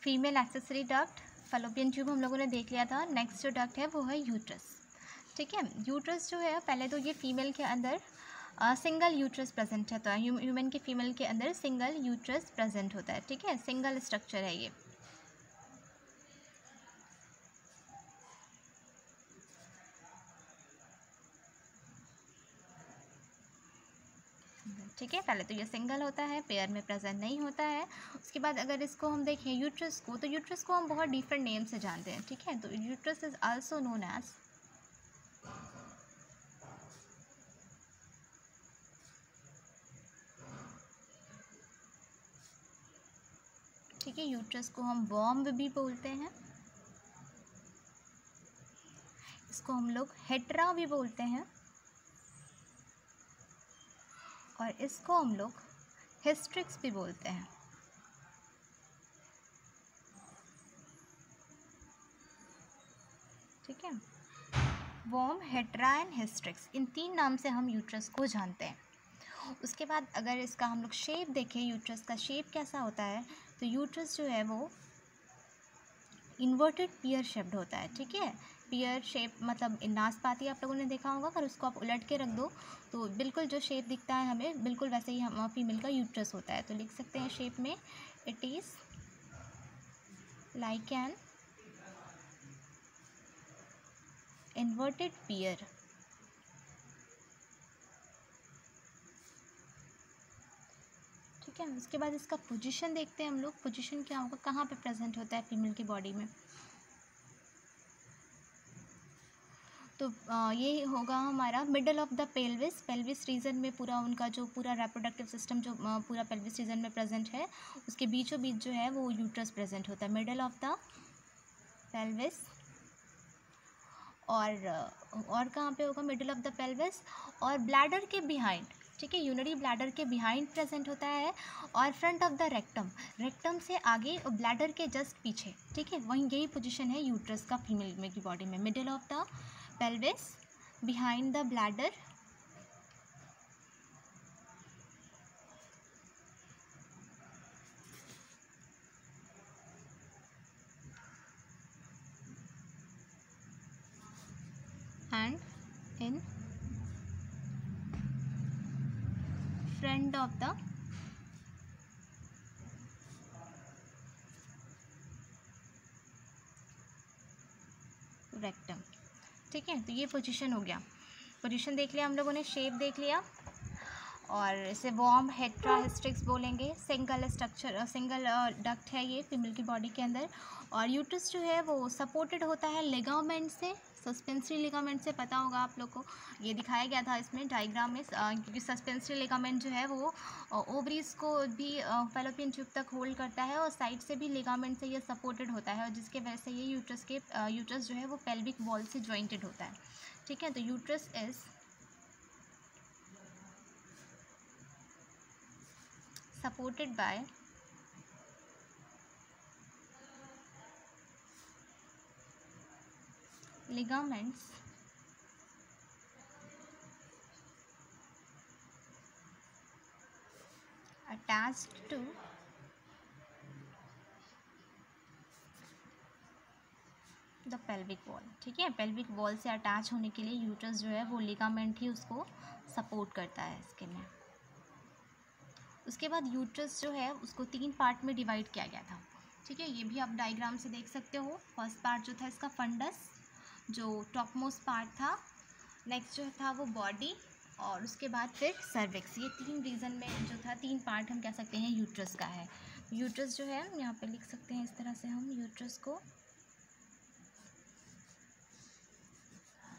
Female accessory duct, fallopian tube हम लोगों ने देख लिया था। नेक्स्ट जो डक्ट है वो है यूट्रस। ठीक है, यूट्रस जो है पहले तो ये फीमेल के अंदर सिंगल यूट्रस प्रेजेंट है, तो ह्यूमन के फीमेल के अंदर सिंगल यूट्रस प्रेजेंट होता है। ठीक है, सिंगल स्ट्रक्चर है ये। ठीक है, पहले तो ये सिंगल होता है, पेयर में प्रेजेंट नहीं होता है। उसके बाद अगर इसको हम देखें यूट्रस को, तो यूट्रस को हम बहुत डिफरेंट नेम से जानते हैं। ठीक है, तो uterus is also known as, ठीक है, यूट्रस को हम वॉम्ब भी बोलते हैं, इसको हम लोग हेट्रा भी बोलते हैं, और इसको हम लोग हिस्ट्रिक्स भी बोलते हैं। ठीक है, वॉर्म, हेट्रा एंड हिस्ट्रिक्स, इन 3 नाम से हम यूट्रस को जानते हैं। उसके बाद अगर इसका हम लोग शेप देखें, यूट्रस का शेप कैसा होता है, तो यूट्रस जो है वो इन्वर्टेड पियर शेप्ड होता है। ठीक है, पियर शेप मतलब नाशपाती आप लोगों ने देखा होगा, अगर उसको आप उलट के रख दो तो बिल्कुल जो शेप दिखता है हमें, बिल्कुल वैसे ही हम फीमेल का यूट्रस होता है। तो लिख सकते हैं शेप में, it is like an inverted pear. ठीक है, उसके बाद इसका पोजीशन देखते हैं हम लोग, पोजीशन क्या होगा, कहाँ पे प्रेजेंट होता है फीमेल की बॉडी में। तो ये होगा हमारा middle of the pelvis, pelvis region में, पूरा उनका जो पूरा रिप्रोडक्टिव सिस्टम जो पूरा पेल्विस रीजन में प्रेजेंट है, उसके बीचों बीच जो है वो यूट्रस प्रेजेंट होता है, मिडल ऑफ द पेल्विस। और कहाँ पे होगा, मिडल ऑफ द पेल्विस, और ब्लैडर के बिहाइंड। ठीक है, यूनरी ब्लैडर के बिहाइंड प्रेजेंट होता है, और front of the rectum, rectum से आगे और ब्लैडर के जस्ट पीछे। ठीक है, वहीं यही पोजीशन है यूट्रस का फीमेल में की बॉडी में, middle of the pelvis, behind the bladder, and in front of the rectum. ठीक है, तो ये पोजीशन हो गया, पोजीशन देख लिया हम लोगों ने, शेप देख लिया, और इसे वॉर्म, हेट्रा, हिस्ट्रिक्स बोलेंगे। सिंगल स्ट्रक्चर, सिंगल डक्ट है ये फीमेल की बॉडी के अंदर, और यूट्रस जो है वो सपोर्टेड होता है लिगामेंट से, सस्पेंसरी लिगामेंट से, पता होगा आप लोग को, ये दिखाया गया था इसमें डायग्राम में, क्योंकि सस्पेंसरी लिगामेंट जो है वो ओवरीज को भी फैलोपियन ट्यूब तक होल्ड करता है, और साइड से भी लिगामेंट से ये सपोर्टेड होता है, और जिसके वजह से ये यूट्रस जो है वो पेल्विक वॉल से जॉइंटेड होता है। ठीक है, तो uterus is supported by ligaments attached to the pelvic wall. ठीक है, पेल्विक वॉल से अटैच होने के लिए यूट्रस जो है वो लिगामेंट ही उसको सपोर्ट करता है इसके में। उसके बाद यूट्रस जो है उसको 3 पार्ट में डिवाइड किया गया था। ठीक है, ये भी आप डायग्राम से देख सकते हो। फर्स्ट पार्ट जो था इसका फंडस, जो टॉप मोस्ट पार्ट था, नेक्स्ट जो था वो बॉडी, और उसके बाद फिर सर्विक्स। ये 3 रीजन में जो था 3 पार्ट हम कह सकते हैं यूट्रस का है। यूट्रस जो है यहाँ पे लिख सकते हैं इस तरह से, हम यूट्रस को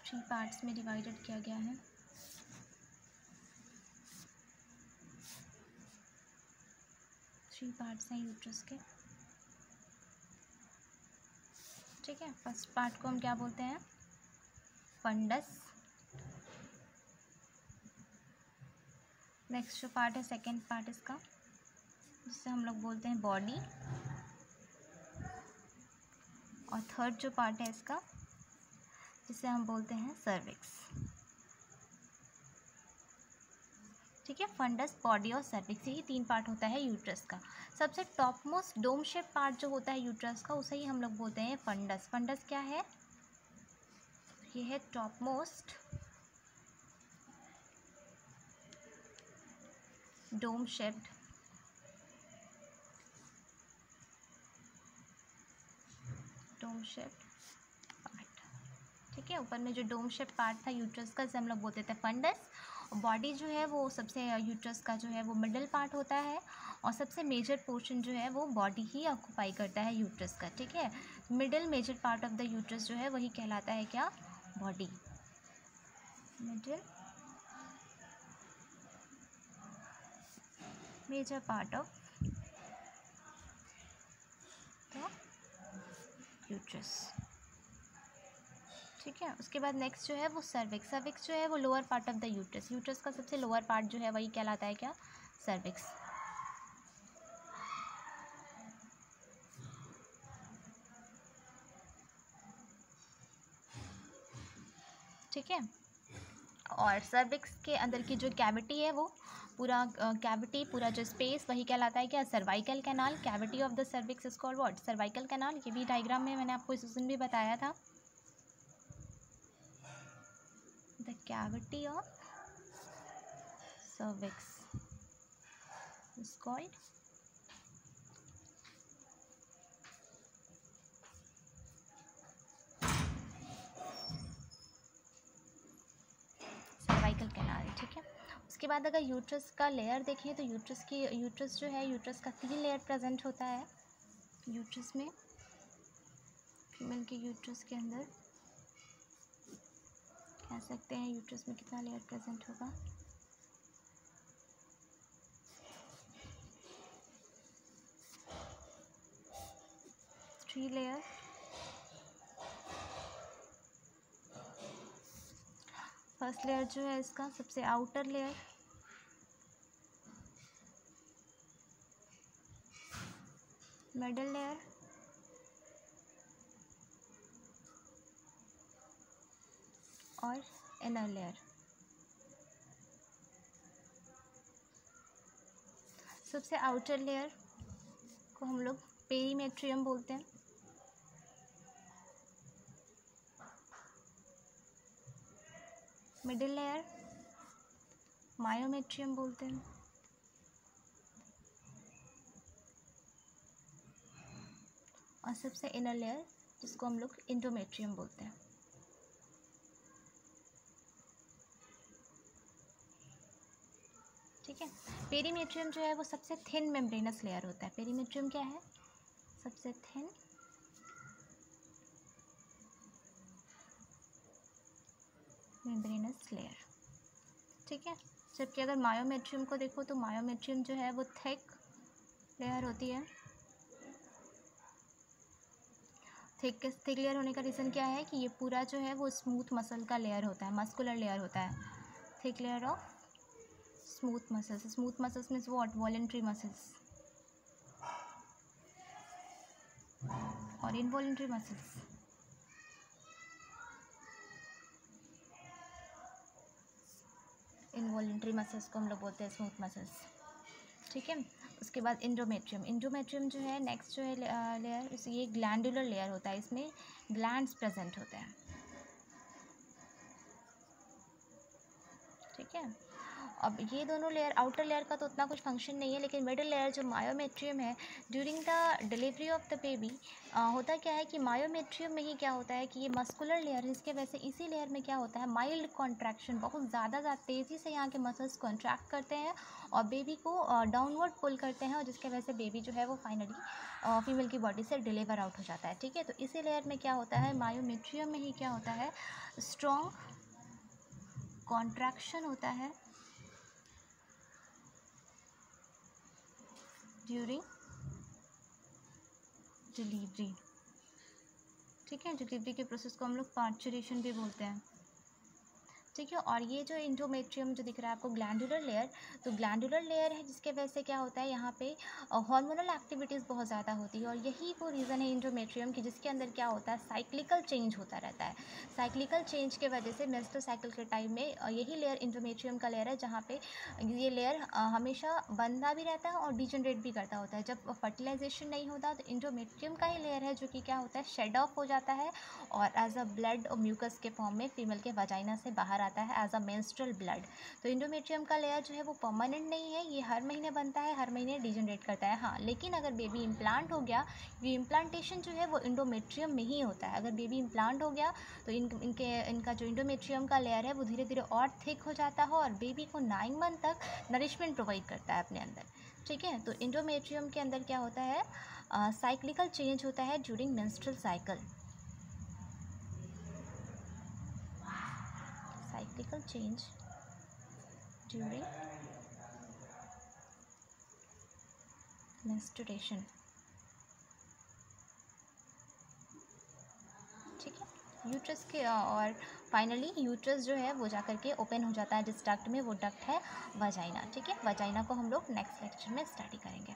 3 पार्ट्स में डिवाइडेड किया गया है। थ्री पार्ट्स हैं यूट्रस के। ठीक है, फर्स्ट पार्ट को हम क्या बोलते हैं, फंडस। नेक्स्ट जो पार्ट है, सेकेंड पार्ट इसका, जिसे हम लोग बोलते हैं बॉडी, और थर्ड जो पार्ट है इसका, जिसे हम बोलते हैं सर्विक्स। ठीक है। फंडस, बॉडी और सर्विक्स, यही 3 पार्ट होता है यूट्रस का। सबसे top most dome shape part जो होता है यूट्रस का, उसे ही हम लोग बोलते हैं फंडस। फंडस क्या है? ये है top most dome shaped part. ठीक है, ऊपर में जो डोम शेप पार्ट था यूट्रस का, जिसे हम लोग बोलते थे फंडस। और बॉडी जो है वो सबसे यूट्रस का जो है वो मिडल पार्ट होता है, और सबसे मेजर पोर्शन जो है वो बॉडी ही ऑक्यूपाई करता है यूट्रस का। ठीक है, middle major part of the uterus जो है वही कहलाता है क्या? Body. Middle major part of the uterus. ठीक है, उसके बाद नेक्स्ट जो है वो सर्विक्स। सर्विक्स जो है वो lower part of the uterus. Uterus का सबसे लोअर पार्ट जो है वही कहलाता है क्या? सर्विक्स। ठीक है, और सर्विक्स के अंदर की जो कैविटी है वो पूरा कैविटी, पूरा जो स्पेस वही कहलाता है क्या? Cervical canal. Cavity of the cervix is called what? Cervical canal. ये भी डायग्राम में मैंने आपको इस दिन भी बताया था। The cavity of cervix is called cervical canal. ठीक है, उसके बाद अगर यूट्रस का लेयर देखें तो यूट्रस जो है, यूट्रस का 3 लेयर प्रेजेंट होता है यूट्रस में। फीमेल के यूट्रस के अंदर कह सकते हैं यूट्रस में कितना लेयर प्रेजेंट होगा? 3 लेयर। फर्स्ट लेयर जो है इसका सबसे आउटर लेयर, मिडल लेयर, और इनर लेयर। सबसे आउटर लेयर को हम लोग पेरीमेट्रियम बोलते हैं। मिडिल लेयर मायोमेट्रियम बोलते हैं। और सबसे इनर लेयर जिसको हम लोग इंडोमेट्रियम बोलते हैं। ठीक है, पेरीमेट्रियम जो है वो सबसे थिन मेम्ब्रेनस लेयर होता है। पेरीमेट्रियम क्या है? सबसे थिन मेम्ब्रेनस लेयर। ठीक है, जबकि अगर मायोमेट्रियम को देखो तो मायोमेट्रियम जो है वो थिक लेयर होती है। थिक लेयर होने का रीज़न क्या है कि ये पूरा जो है वो स्मूथ मसल का लेयर होता है, मस्कुलर लेयर होता है। Thick layer of smooth muscles. Smooth muscles means what? Voluntary muscles और इनवॉलेंट्री मसल्स। इनवॉलेंट्री मसल्स को हम लोग बोलते हैं स्मूथ मसल्स। ठीक है, उसके बाद इंडोमेट्रियम। इंडोमेट्रियम जो है नेक्स्ट जो है लेयर, ये ग्लैंडुलर लेयर होता है। इसमें ग्लैंड्स प्रेजेंट होते हैं। ठीक है, अब ये दोनों लेयर, आउटर लेयर का तो उतना कुछ फंक्शन नहीं है, लेकिन मिडिल लेयर जो मायोमेट्रियम है, during the delivery of the baby होता क्या है कि मायोमेट्रियम में ही क्या होता है कि ये मस्कुलर लेयर है, इसके वजह से इसी लेयर में क्या होता है? माइल्ड कॉन्ट्रैक्शन, बहुत ज़्यादा तेज़ी से यहाँ के मसल्स कॉन्ट्रैक्ट करते हैं और बेबी को डाउनवर्ड पुल करते हैं, और जिसके वजह से बेबी जो है वो फाइनली फीमेल की बॉडी से डिलीवर आउट हो जाता है। ठीक है, तो इसी लेयर में क्या होता है? मायोमेट्रियम में ही क्या होता है? स्ट्रॉन्ग कॉन्ट्रैक्शन होता है ड्यूरिंग डिलीवरी। ठीक है, डिलीवरी के प्रोसेस को हम लोग पार्चुरेशन भी बोलते हैं। ठीक है। और ये जो इंडोमेट्रियम जो दिख रहा है आपको ग्लैंडुलर लेयर, तो ग्लैंडुलर लेयर है जिसके वजह से क्या होता है यहाँ पे हार्मोनल एक्टिविटीज़ बहुत ज़्यादा होती है, और यही वो रीज़न है इंडोमेट्रियम की जिसके अंदर क्या होता है साइक्लिकल चेंज होता रहता है। साइक्लिकल चेंज के वजह से मेंस्ट्रुअल साइकिल के टाइम में यही लेयर इंडोमेट्रियम का लेयर है जहाँ पे ये लेयर हमेशा बनता भी रहता है और डिजनरेट भी करता होता है। जब फर्टिलाइजेशन नहीं होता तो इंडोमेट्रियम का ही लेयर है जो कि क्या होता है शेड ऑफ हो जाता है और एज अ ब्लड और म्यूकस के फॉर्म में फीमेल के वाजाइना से बाहर आता है एज अ मेंस्ट्रुअल ब्लड। तो इंडोमेट्रियम का लेयर जो है वो परमानेंट नहीं है, ये हर महीने बनता है, हर महीने डिजनरेट करता है। हाँ, लेकिन अगर बेबी इम्प्लांट हो गया, ये इम्प्लांटेशन जो है वो इंडोमेट्रियम में ही होता है। अगर बेबी इम्प्लांट हो गया तो इनका जो इंडोमेट्रियम का लेयर है वो धीरे धीरे और थिक हो जाता है और बेबी को 9 मंथ तक नरिशमेंट प्रोवाइड करता है अपने अंदर। ठीक है। तो इंडोमेट्रियम के अंदर क्या होता है साइक्लिकल चेंज होता है during menstrual cycle. Cyclical change during menstruation. ठीक है। यूट्रस के और फाइनली यूट्रस जो है वो जाकर के ओपन हो जाता है जिस डक्ट में, वो डक्ट है वजाइना। ठीक है। वजाइना को हम लोग नेक्स्ट लेक्चर में स्टडी करेंगे।